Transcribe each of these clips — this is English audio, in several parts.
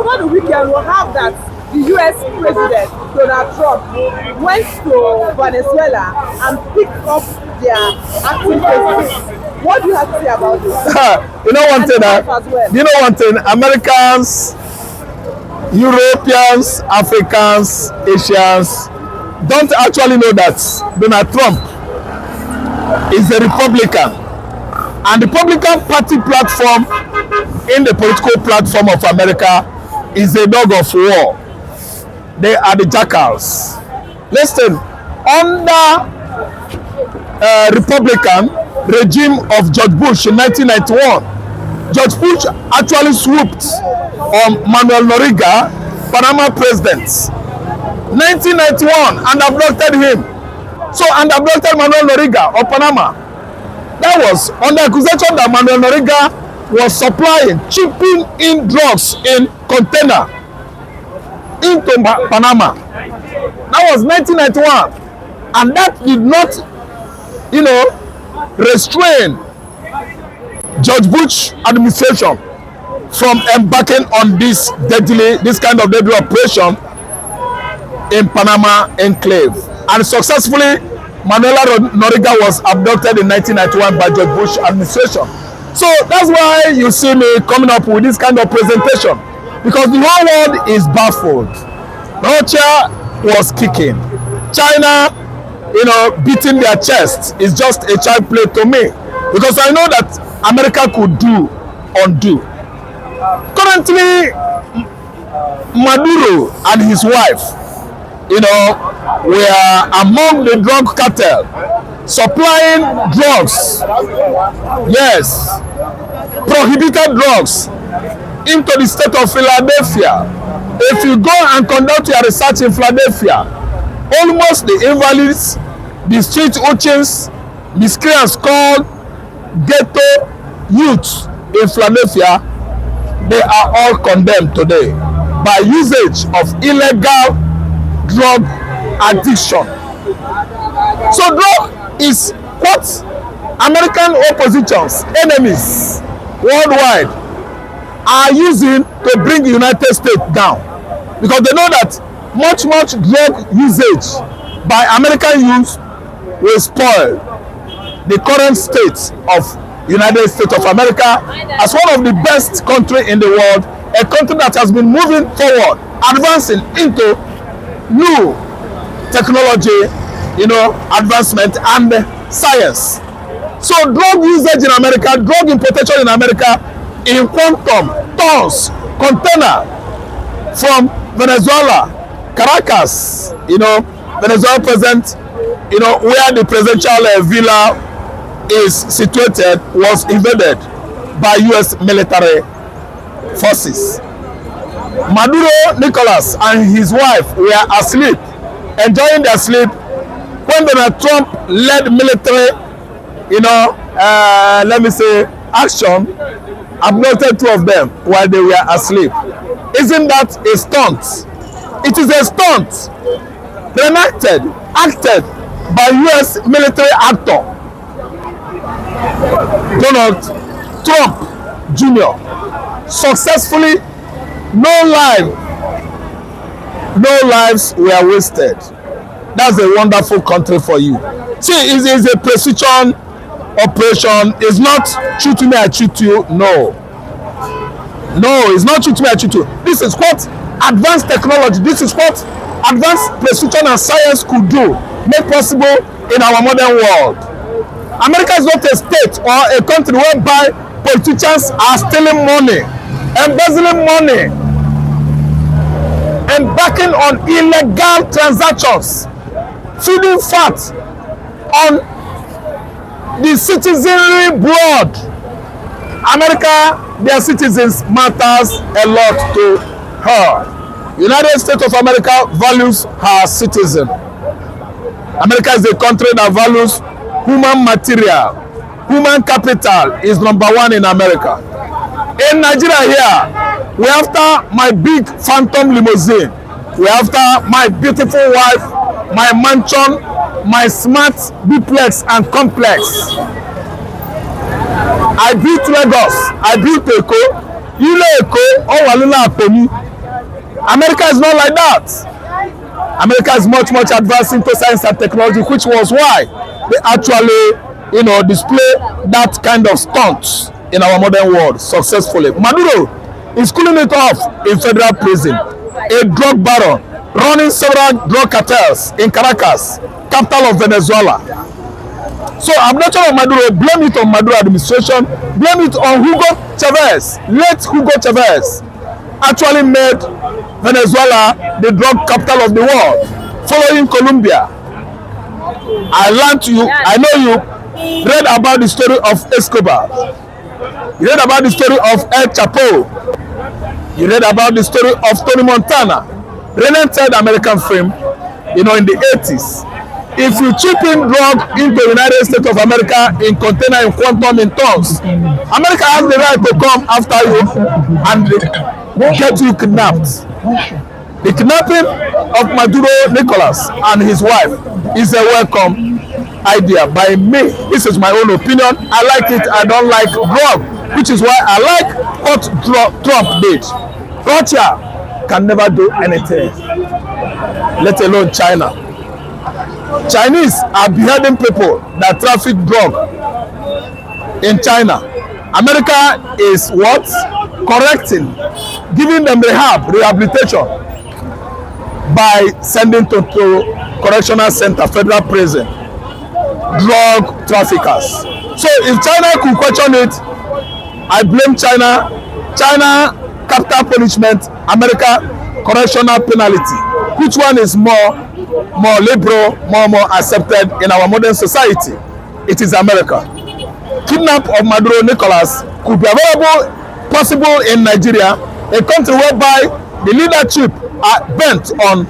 over the weekend, we'll have that the U.S. President Donald Trump went to Venezuela and picked up their acting president. What do you have to say about this? You know one thing, well. you know one thing, Americans, Europeans, Africans, Asians don't actually know that Donald Trump is a Republican, and the Republican Party platform in the political platform of America is a dog of war. They are the jackals. Listen, under Republican regime of George Bush in 1991, George Bush actually swooped on Manuel Noriega, Panama president, 1991, and abducted him. And abducted Manuel Noriega of Panama. That was on the accusation that Manuel Noriega was supplying, shipping in drugs in container into Panama. That was 1991, and that did not, restrain George Bush administration from embarking on this kind of deadly operation in Panama enclave. And successfully, Manuel Noriega was abducted in 1991 by George Bush administration. So that's why you see me coming up with this kind of presentation, because the whole world is baffled. Russia was kicking. China, beating their chest is just a child play to me, because I know that America could undo. Currently, Maduro and his wife, were among the drug cartel, supplying drugs, yes, prohibited drugs, into the state of Philadelphia. If you go and conduct your research in Philadelphia, almost the invalids, the street urchins, miscreants called ghetto youths in Philadelphia, they are all condemned today by usage of illegal drug addiction. So drug is what American oppositions, enemies worldwide, are using to bring the United States down, because they know that much drug usage by American youth will spoil the current state of United States of America as one of the best country in the world, a country that has been moving forward, advancing into new technology, advancement and science. So drug usage in America, drug importation in America, in quantum, tons, container from Venezuela, Caracas, Venezuelan president, where the presidential villa is situated, was invaded by U.S. military forces. Maduro, Nicolas, and his wife were asleep, enjoying their sleep, when Donald Trump led military, action, abducted two of them while they were asleep. Isn't that a stunt? It is a stunt acted by U.S. military actor Donald Trump Jr. Successfully, no lives were wasted. That's a wonderful country for you. See, it is a precision operation. It's not shoot me, I shoot you. No, it's not shoot me, I shoot you. This is what advanced technology, this is what advanced precision and science could do, make possible in our modern world. America is not a state or a country whereby politicians are stealing money, embezzling money, embarking on illegal transactions, feeding fat on the citizenry blood. America, their citizens matters a lot to her. United States of America values her citizen. America is a country that values human material. Human capital is #1 in America. In Nigeria here, we after my big phantom limousine. We after my beautiful wife, my mansion, my smart duplex and complex. I built Lagos, I built Eko, Ile Eko, Owalila Apomi, America is not like that. America is much advanced into science and technology, which was why they actually, display that kind of stunts in our modern world successfully. Maduro is cooling it off in federal prison, a drug baron running several drug cartels in Caracas, capital of Venezuela. So abduction of Maduro, blame it on Maduro administration, blame it on Hugo Chavez. Late Hugo Chavez actually made Venezuela the drug capital of the world, following Colombia. I know you read about the story of Escobar. You read about the story of El Chapo. You read about the story of Tony Montana, renowned American film, in the 80s. If you chip in drug into the United States of America in container, in quantum, in tons, America has the right to come after you and get you kidnapped. The kidnapping of Maduro Nicolas and his wife is a welcome idea by me. This is my own opinion. I like it. I don't like drug, which is why I like what Trump did. Russia can never do anything, let alone China. Chinese are beheading people that traffic drug in China. America is what? Correcting, giving them rehabilitation by sending to correctional center, federal prison, drug traffickers. So if China could question it, I blame China. China, capital punishment, America, correctional penalty. Which one is more liberal, more accepted in our modern society? It is America. Kidnap of Maduro Nicolas could be possible in Nigeria, a country whereby the leadership are bent on,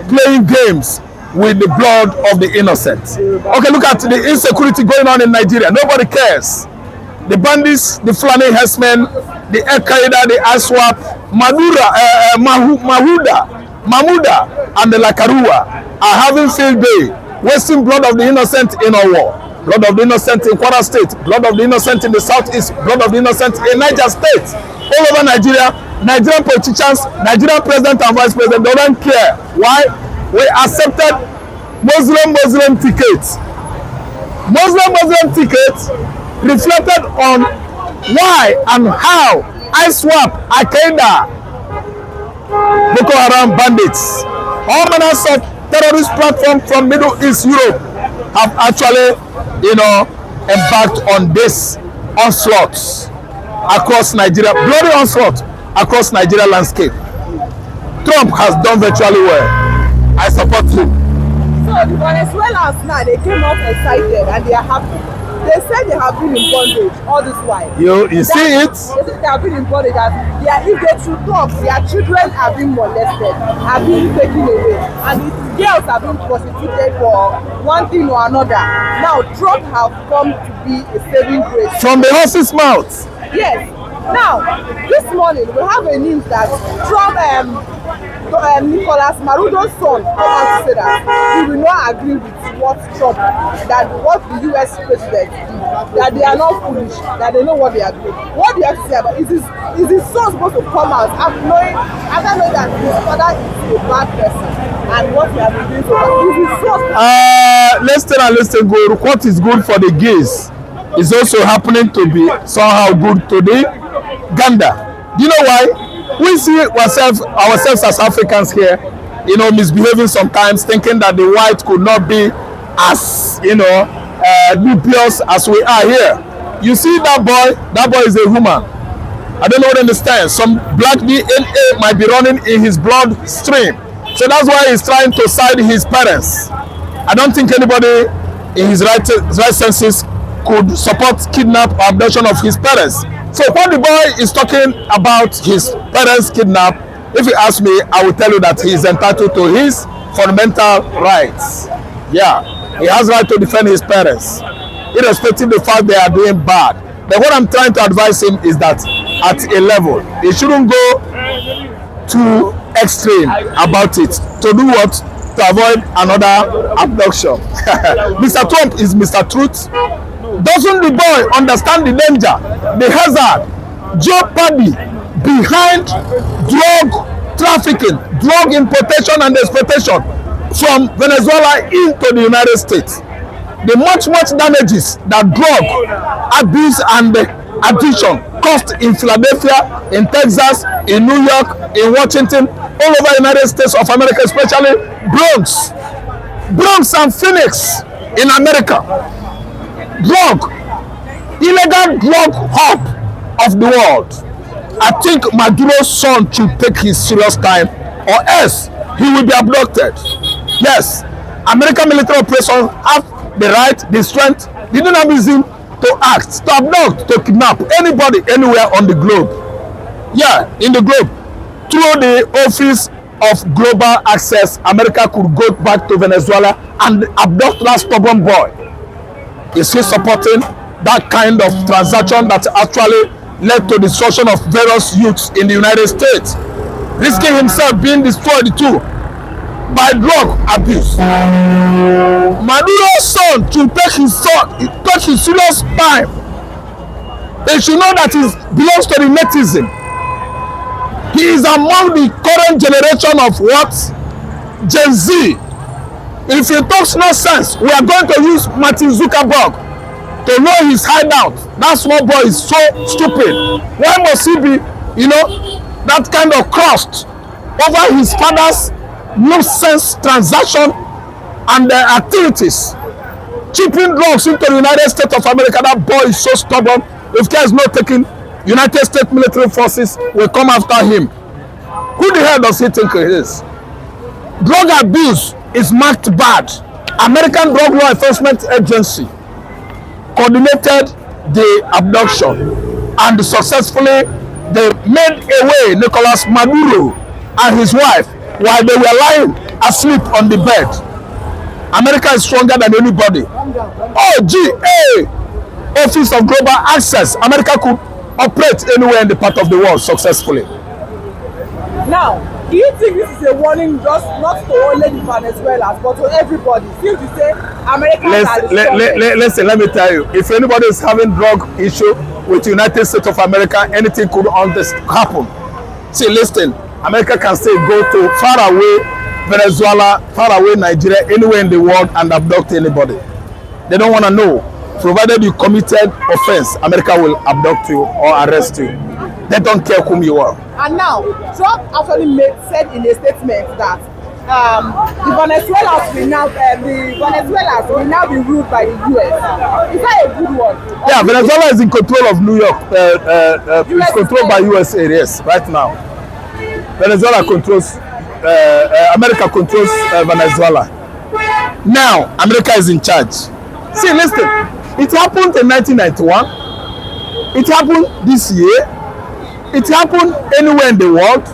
playing games with the blood of the innocent. Okay, look at the insecurity going on in Nigeria. Nobody cares. The bandits, the Fulani herdsmen, the Al Qaeda, the ISWAP, Mahmuda, and the Lakarua are having field day, wasting blood of the innocent in a war. Blood of the innocent in Kwara State, blood of the innocent in the southeast, blood of the innocent in Niger State. All over Nigeria, Nigerian politicians, Nigerian president and vice president, they don't care. Why? We accepted Muslim tickets. Muslim tickets reflected on why and how ISWAP, Al Qaeda, Boko Haram bandits, all manners of terrorist platforms from Middle East Europe have actually, embarked on this onslaught across Nigeria, bloody onslaught across Nigeria landscape. Trump has done virtually well. I support him. So the Venezuelans now, they came out excited and they are happy. They said they have been in bondage all this while. You see it? They said they have been in bondage. If they should talk, their children are being molested, are being taken away, and the girls are being prostituted for one thing or another. Now Trump have come to be a saving grace. From the horse's mouth. Yes. Now, this morning we have a news that Trump, Nicolás Maduro's son, come out to say that he will not agree with what the U.S. president did. That they are not foolish, that they know what they are doing. What do you have to say about it? Is his son supposed to come out after knowing that his father is a bad person and what he has been doing so bad? Is his son? Let's go. What is good for the gays is also happening to be somehow good to the Ganda. Do you know why? We see ourselves as Africans here, misbehaving sometimes, thinking that the white could not be as, dubious as we are here. You see that boy is a human. I don't know what to understand. Some black DNA might be running in his blood stream. So that's why he's trying to side his parents. I don't think anybody in his right senses could support kidnap or abduction of his parents. So when the boy is talking about his parents kidnap, if you ask me, I will tell you that he is entitled to his fundamental rights. Yeah, he has right to defend his parents, irrespective of the fact they are doing bad. But what I'm trying to advise him is that at a level, he shouldn't go too extreme about it. To do what? To avoid another abduction. Mr. Trump is Mr. Truth. Doesn't the boy understand the danger, the hazard, jeopardy behind drug trafficking, drug importation and exportation from Venezuela into the United States. The much damages that drug abuse and addiction caused in Philadelphia, in Texas, in New York, in Washington, all over the United States of America, especially Bronx and Phoenix in America. Illegal drug hub of the world. I think Maduro's son should take his serious time, or else he will be abducted. Yes, American military operations have the right, the strength, the dynamism to act, to abduct, to kidnap anybody, anywhere on the globe. Yeah, in the globe. Through the Office of Global Access, America could go back to Venezuela and abduct that stubborn boy. Is he supporting that kind of transaction that actually led to the destruction of various youths in the United States, risking himself being destroyed too by drug abuse? Maduro's son should take his serious time. They should know that he belongs to the netizen. He is among the current generation of what? Gen Z. If he talks nonsense, we are going to use Martin Zuckerberg to know his hideout. That small boy is so stupid. Why must he be, that kind of crushed over his father's nonsense transaction and activities? Shipping drugs into the United States of America, that boy is so stubborn. If he is not taking, United States military forces will come after him. Who the hell does he think he is? Drug abuse is marked bad. American Drug Law Enforcement Agency coordinated the abduction and successfully they made away Nicolás Maduro and his wife while they were lying asleep on the bed. America is stronger than anybody. Office of Global Access, America could operate anywhere in the part of the world successfully. Now, do you think this is a warning just not to only the Venezuelans but to everybody? Since you say Americans are the listen, let me tell you, if anybody is having drug issue with the United States of America, anything could happen. See, listen, America can still go to far away Venezuela, far away Nigeria, anywhere in the world and abduct anybody. They don't want to know. Provided you committed offense, America will abduct you or arrest you. They don't care whom you are. And now, Trump actually said in a statement that the Venezuelans will now be ruled by the US. Is that a good one? Yeah, Venezuela is in control of New York. It's controlled by USA, yes, right now. Venezuela controls, America controls Venezuela. Now, America is in charge. See, listen, it happened in 1991. It happened this year. It happened anywhere in the world.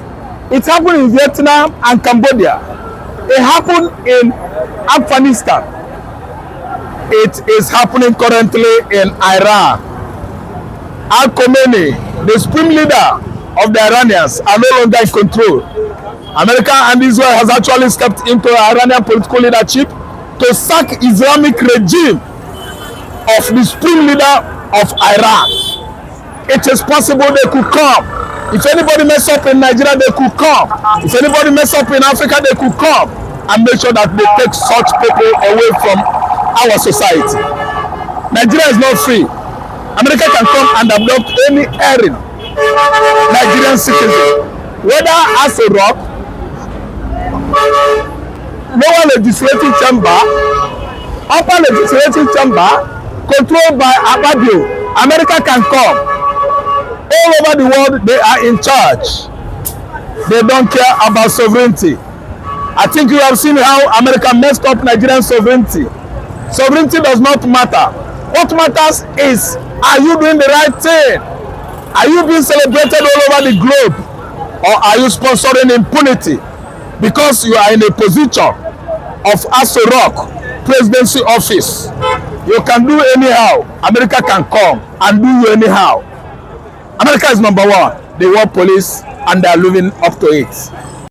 It happened in Vietnam and Cambodia. It happened in Afghanistan. It is happening currently in Iran. Al Khomeini, the supreme leader of the Iranians, are no longer in control. America and Israel has actually stepped into Iranian political leadership to sack Islamic regime of the supreme leader of Iran. It is possible they could come. If anybody mess up in Nigeria, they could come. If anybody mess up in Africa, they could come and make sure that they take such people away from our society. Nigeria is not free. America can come and abduct any erring Nigerian citizen, whether as a rock, lower legislative chamber, upper legislative chamber, controlled by Ababio. America can come. All over the world, they are in charge. They don't care about sovereignty. I think you have seen how America messed up Nigerian sovereignty. Sovereignty does not matter. What matters is, are you doing the right thing? Are you being celebrated all over the globe? Or are you sponsoring impunity? Because you are in a position of Aso Rock presidency office. You can do anyhow. America can come and do you anyhow. America is number one, the world police, and they are living up to it.